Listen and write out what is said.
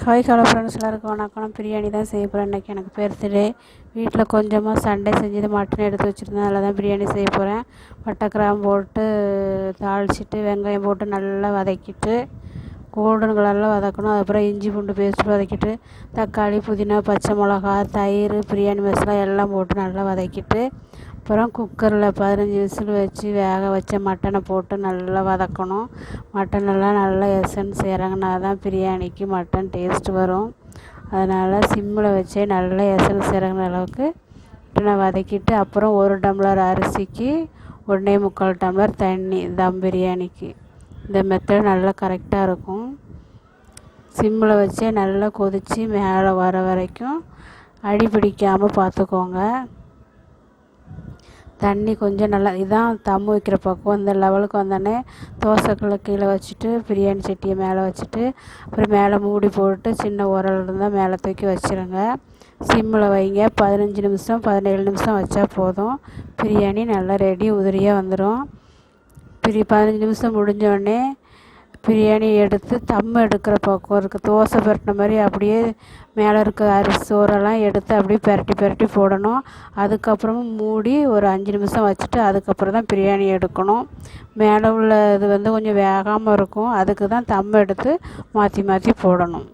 Hi hello friends, எல்லாருக்கும் வணக்கம். நான் பிரியாணி தான் செய்ய போகிறேன். இன்றைக்கி எனக்கு பர்த்டே. வீட்டில் கொஞ்சமாக சண்டே செஞ்சது மட்டன் எடுத்து வச்சுருந்தேன். அதில் தான் பிரியாணி செய்ய போகிறேன். பட்டை கிராம்பு போட்டு தாளிச்சிட்டு வெங்காயம் போட்டு நல்லா வதக்கிட்டு கோல்டன் கலரில் வதக்கணும். அதுக்கப்புறம் இஞ்சி பூண்டு பேஸ்ட்டு வதக்கிட்டு தக்காளி புதினா பச்சை மிளகா தயிர் பிரியாணி மசாலா எல்லாம் போட்டு நல்லா வதக்கிட்டு அப்புறம் குக்கரில் 15 விசில் வச்சு வேக வச்ச மட்டனை போட்டு நல்லா வதக்கணும். மட்டனெல்லாம் நல்லா எசன்ஸ் இறங்கினா தான் பிரியாணிக்கு மட்டன் டேஸ்ட் வரும். அதனால் சிம்மில் வச்சே நல்லா எசன்ஸ் இறங்கின அளவுக்கு மட்டனை வதக்கிட்டு அப்புறம் 1 டம்ளர் அரிசிக்கு 1.25 டம்ளர் தண்ணி தம் பிரியாணிக்கு. இந்த மெத்தட் நல்லா கரெக்டாக இருக்கும். சிம்மில் வச்சே நல்லா கொதித்து மேலே வர வரைக்கும் அடி பிடிக்காமல் பார்த்துக்கோங்க. தண்ணி கொஞ்சம் நல்லா இதான் தம் வைக்கிற பக்கம் இந்த லெவலுக்கு வந்தோடனே தோசைக்கல்லை கீழே வச்சுட்டு பிரியாணி சட்டியை மேலே வச்சுட்டு அப்புறம் மேலே மூடி போட்டு சின்ன உரல் இருந்தால் மேலே தூக்கி வச்சுருங்க. சிம்மில் வைங்க. 15 நிமிஷம் 17 நிமிஷம் வச்சா போதும். பிரியாணி நல்லா ரெடி உதிரியாக வந்துடும். 15 நிமிஷம் முடிஞ்சோடனே பிரியாணி எடுத்து தம் எடுக்கிற பக்கம் இருக்குது. தோசை பரட்டின மாதிரி அப்படியே மேலே இருக்க அரிசி சோறெல்லாம் எடுத்து அப்படியே பெரட்டி போடணும். அதுக்கப்புறமும் மூடி ஒரு 5 நிமிஷம் வச்சுட்டு அதுக்கப்புறம் தான் பிரியாணி எடுக்கணும். மேலே உள்ள இது கொஞ்சம் வேகாமல் இருக்கும். அதுக்கு தான் தம் எடுத்து மாற்றி போடணும்.